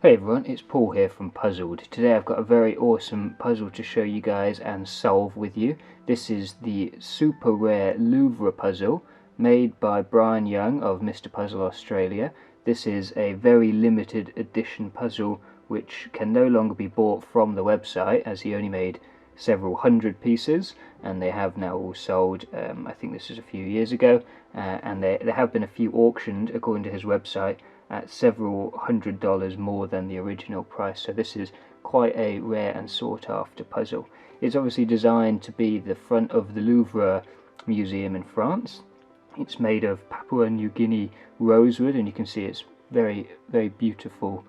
Hey everyone, it's Paul here from Puzzled. Today I've got a very awesome puzzle to show you guys and solve with you. This is the super rare Louvre puzzle made by Brian Young of Mr. Puzzle Australia. This is a very limited edition puzzle which can no longer be bought from the website, as he only made several hundred pieces, and they have now all sold. I think this is a few years ago, and there have been a few auctioned according to his website at several $100s more than the original price, so this is quite a rare and sought after puzzle. It's obviously designed to be the front of the Louvre Museum in France. It's made of Papua New Guinea rosewood, and you can see it's very beautiful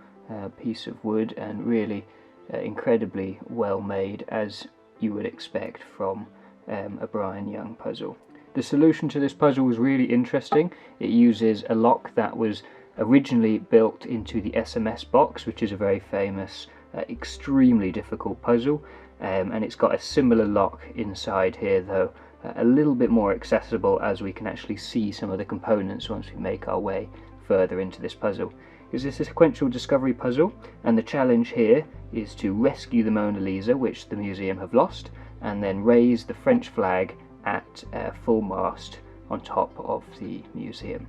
piece of wood, and really incredibly well made, as you would expect from a Brian Young puzzle. The solution to this puzzle was really interesting. It uses a lock that was originally built into the SMS box, which is a very famous, extremely difficult puzzle, and it's got a similar lock inside here, though a little bit more accessible, as we can actually see some of the components once we make our way further into this puzzle. It's a sequential discovery puzzle, and the challenge here is to rescue the Mona Lisa, which the museum have lost, and then raise the French flag at full mast on top of the museum.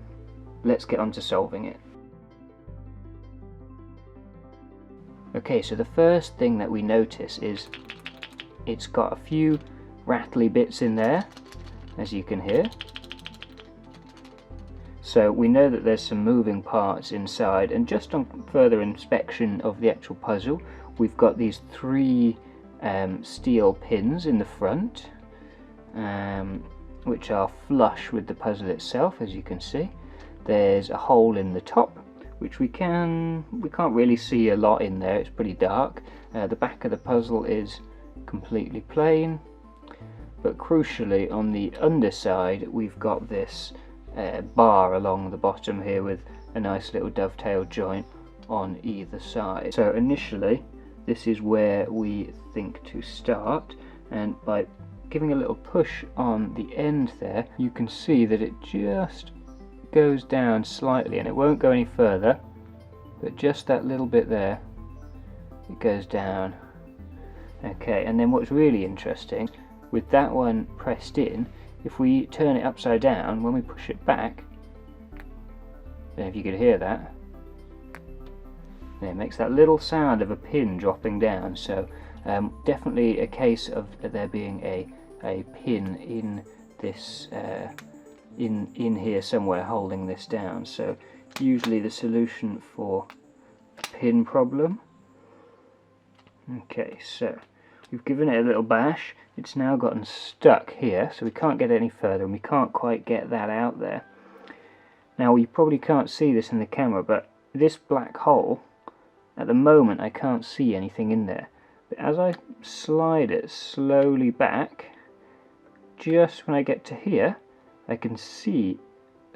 Let's get on to solving it. Okay, so the first thing that we notice is it's got a few rattly bits in there, as you can hear. So we know that there's some moving parts inside, and just on further inspection of the actual puzzle, we've got these three steel pins in the front, which are flush with the puzzle itself, as you can see. There's a hole in the top, which we can't really see a lot in there, it's pretty dark. The back of the puzzle is completely plain, but crucially on the underside we've got this bar along the bottom here with a nice little dovetail joint on either side. So initially this is where we think to start, and by giving a little push on the end there, you can see that it just goes down slightly, and it won't go any further, but just that little bit there, it goes down. Okay, and then what's really interesting, with that one pressed in, if we turn it upside down, when we push it back, I don't know if you could hear that, it makes that little sound of a pin dropping down. So definitely a case of there being a pin in this in here somewhere holding this down. So usually the solution for a pin problem. Okay, so we've given it a little bash. It's now gotten stuck here, so we can't get any further, and we can't quite get that out there. Now you probably can't see this in the camera, but this black hole, at the moment I can't see anything in there, but as I slide it slowly back, just when I get to here, I can see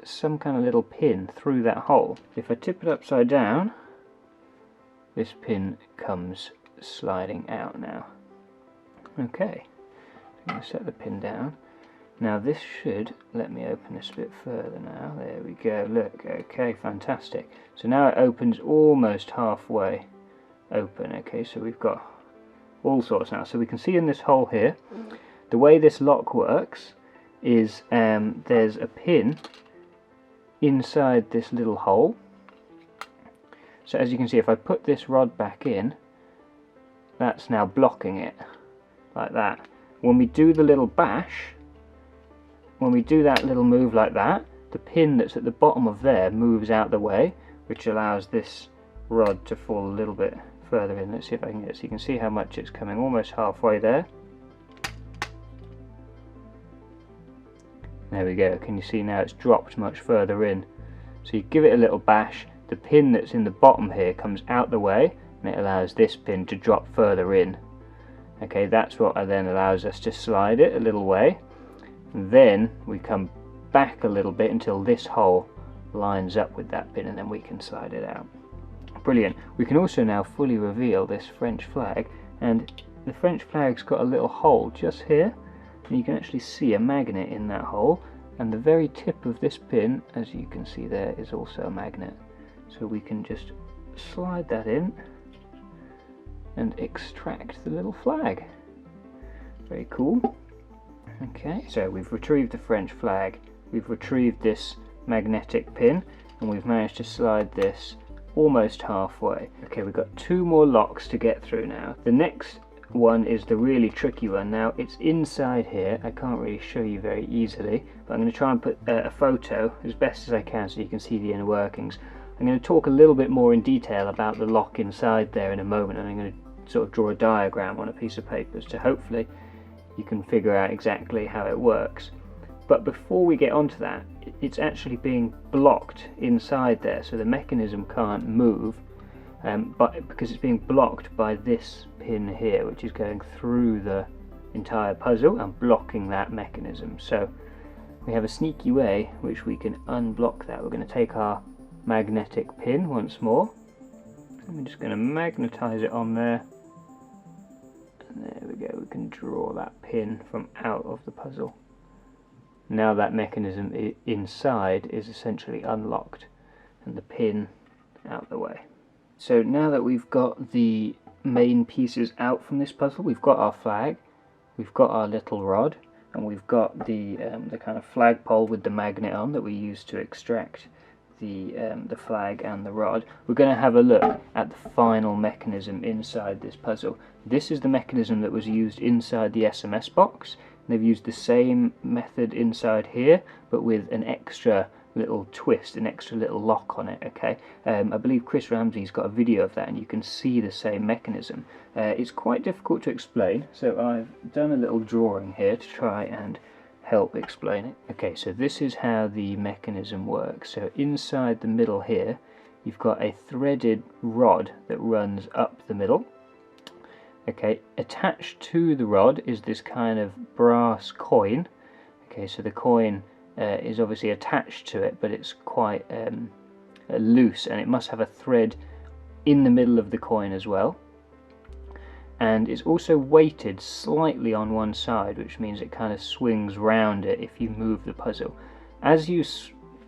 some kind of little pin through that hole. If I tip it upside down, this pin comes sliding out now. Okay, I'm going to set the pin down. Now this should let me open this a bit further now. There we go, look, okay, fantastic. So now it opens almost halfway open. Okay, so we've got all sorts now. So we can see in this hole here, the way this lock works is there's a pin inside this little hole. So as you can see, if I put this rod back in, that's now blocking it, like that. When we do the little bash, when we do that little move like that, the pin that's at the bottom of there moves out the way, which allows this rod to fall a little bit further in. Let's see if I can get it. So you can see how much it's coming, almost halfway there. There we go, can you see now it's dropped much further in? So you give it a little bash, the pin that's in the bottom here comes out the way, and it allows this pin to drop further in. Okay, that's what then allows us to slide it a little way. And then we come back a little bit until this hole lines up with that pin, and then we can slide it out. Brilliant. We can also now fully reveal this French flag, and the French flag's got a little hole just here, and you can actually see a magnet in that hole, and the very tip of this pin, as you can see there, is also a magnet. So we can just slide that in and extract the little flag. Very cool. Okay, so we've retrieved the French flag, we've retrieved this magnetic pin, and we've managed to slide this almost halfway. Okay, we've got 2 more locks to get through now. The next one is the really tricky one. Now, it's inside here. I can't really show you very easily, but I'm going to try and put a photo as best as I can so you can see the inner workings. I'm going to talk a little bit more in detail about the lock inside there in a moment, and I'm going to sort of draw a diagram on a piece of paper so hopefully you can figure out exactly how it works. But before we get onto that, it's actually being blocked inside there, so the mechanism can't move, but because it's being blocked by this pin here, which is going through the entire puzzle and blocking that mechanism. So we have a sneaky way which we can unblock that. We're going to take our magnetic pin once more, and we're just going to magnetize it on there. And there we go, we can draw that pin from out of the puzzle. Now that mechanism inside is essentially unlocked and the pin out the way. So now that we've got the main pieces out from this puzzle, we've got our flag, we've got our little rod, and we've got the kind of flagpole with the magnet on that we use to extract the flag and the rod. We're going to have a look at the final mechanism inside this puzzle. This is the mechanism that was used inside the SMS box. They've used the same method inside here, but with an extra little twist, an extra little lock on it, okay? I believe Chris Ramsey's got a video of that and you can see the same mechanism. It's quite difficult to explain, so I've done a little drawing here to try and help explain it. Okay, so this is how the mechanism works. So inside the middle here, you've got a threaded rod that runs up the middle. Okay, attached to the rod is this kind of brass coin. Okay, so the coin is obviously attached to it, but it's quite loose, and it must have a thread in the middle of the coin as well. And it's also weighted slightly on one side, which means it kind of swings round it if you move the puzzle. As you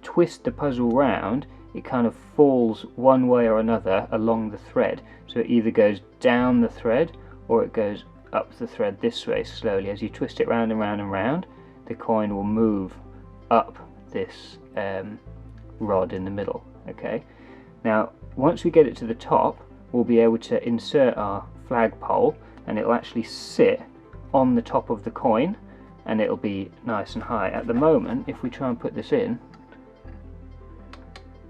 twist the puzzle round, it kind of falls one way or another along the thread. So it either goes down the thread or it goes up the thread this way slowly. As you twist it round and round and round, the coin will move up this rod in the middle. Okay. Now, once we get it to the top, we'll be able to insert our flagpole, and it'll actually sit on the top of the coin, and it'll be nice and high. At the moment, if we try and put this in,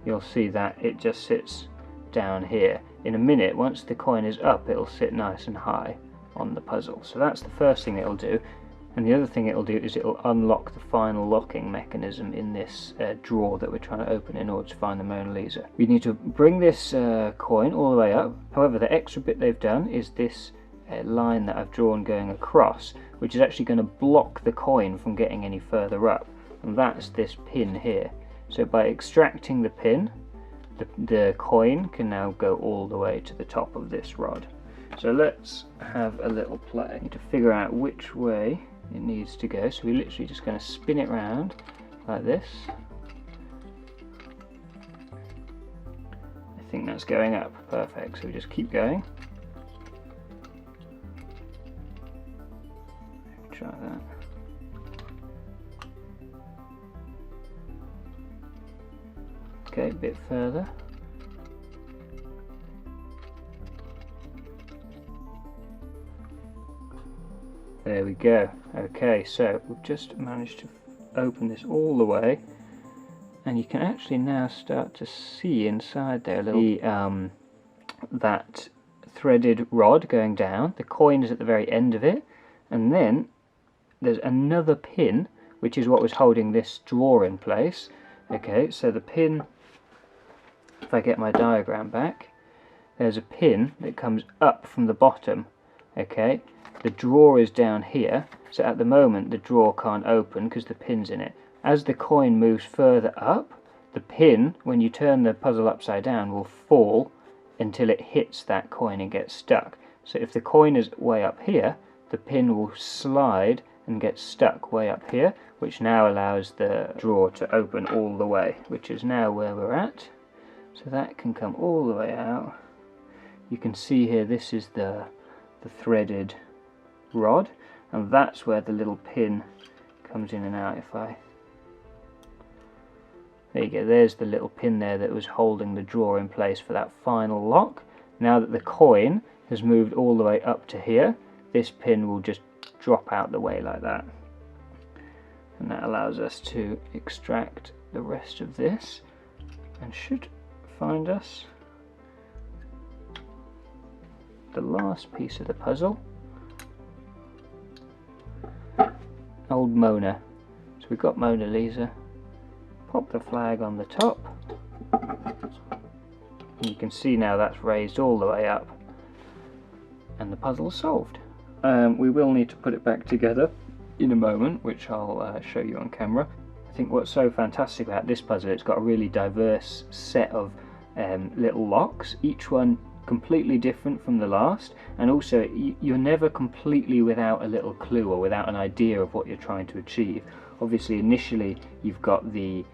you'll see that it just sits down here. In a minute, once the coin is up, it'll sit nice and high on the puzzle. So that's the first thing it'll do. And the other thing it'll do is it'll unlock the final locking mechanism in this drawer that we're trying to open in order to find the Mona Lisa. We need to bring this coin all the way up. However, the extra bit they've done is this line that I've drawn going across, which is actually going to block the coin from getting any further up. And that's this pin here. So by extracting the pin, the coin can now go all the way to the top of this rod. So let's have a little play. We need to figure out which way it needs to go. So we're literally just going to spin it round like this. I think that's going up. Perfect. So we just keep going. Try that. Okay, a bit further. There we go. Okay, so we've just managed to open this all the way, and you can actually now start to see inside there a little that threaded rod going down. The coin is at the very end of it, and then there's another pin, which is what was holding this drawer in place. Okay, so the pin, if I get my diagram back, there's a pin that comes up from the bottom. Okay, the drawer is down here, so at the moment the drawer can't open because the pin's in it. As the coin moves further up, the pin, when you turn the puzzle upside down, will fall until it hits that coin and gets stuck. So if the coin is way up here, the pin will slide and get stuck way up here, which now allows the drawer to open all the way, which is now where we're at. So that can come all the way out. You can see here, this is the threaded rod, and that's where the little pin comes in and out. There you go, there's the little pin there that was holding the drawer in place for that final lock. Now that the coin has moved all the way up to here, this pin will just drop out the way like that. And that allows us to extract the rest of this, and should find us the last piece of the puzzle. Old Mona. So we've got Mona Lisa. Pop the flag on the top, and you can see now that's raised all the way up, and the puzzle's solved. We will need to put it back together in a moment, which I'll show you on camera. I think what's so fantastic about this puzzle, it's got a really diverse set of little locks, each one completely different from the last, and also you're never completely without a little clue or without an idea of what you're trying to achieve. Obviously initially you've got the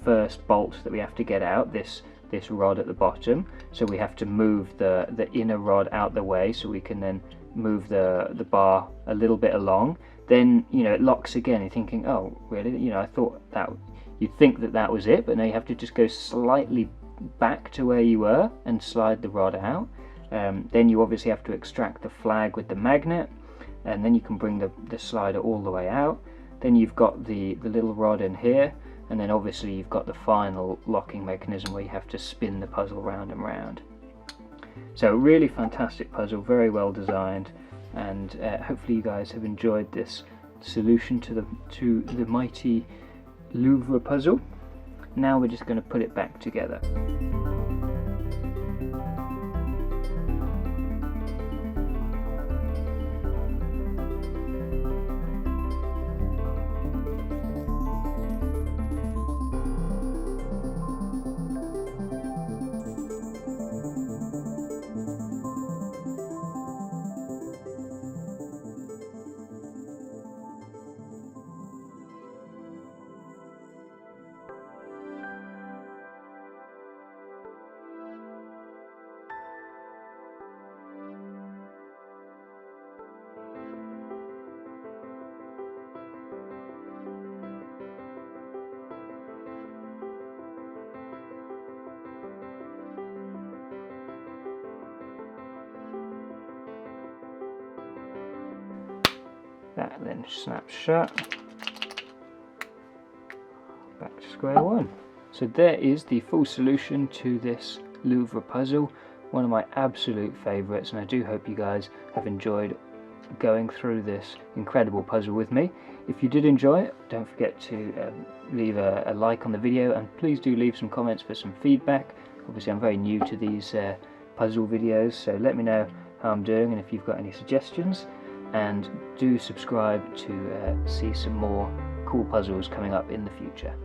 first bolt that we have to get out, this rod at the bottom, so we have to move the inner rod out the way so we can then move the bar a little bit along. Then, you know, it locks again. You're thinking, oh really, you know, I thought that you'd think that was it, but now you have to just go slightly back to where you were and slide the rod out. Then you obviously have to extract the flag with the magnet, and then you can bring the slider all the way out. Then you've got the little rod in here, and then obviously you've got the final locking mechanism where you have to spin the puzzle round and round. So really fantastic puzzle, very well designed, and hopefully you guys have enjoyed this solution to the mighty Louvre puzzle. Now we're just going to put it back together. That then snaps shut. Back to square one. So there is the full solution to this Louvre puzzle, one of my absolute favourites, and I do hope you guys have enjoyed going through this incredible puzzle with me. If you did enjoy it, don't forget to leave a like on the video, and please do leave some comments for some feedback. Obviously I'm very new to these puzzle videos, so let me know how I'm doing and if you've got any suggestions. And do subscribe to see some more cool puzzles coming up in the future.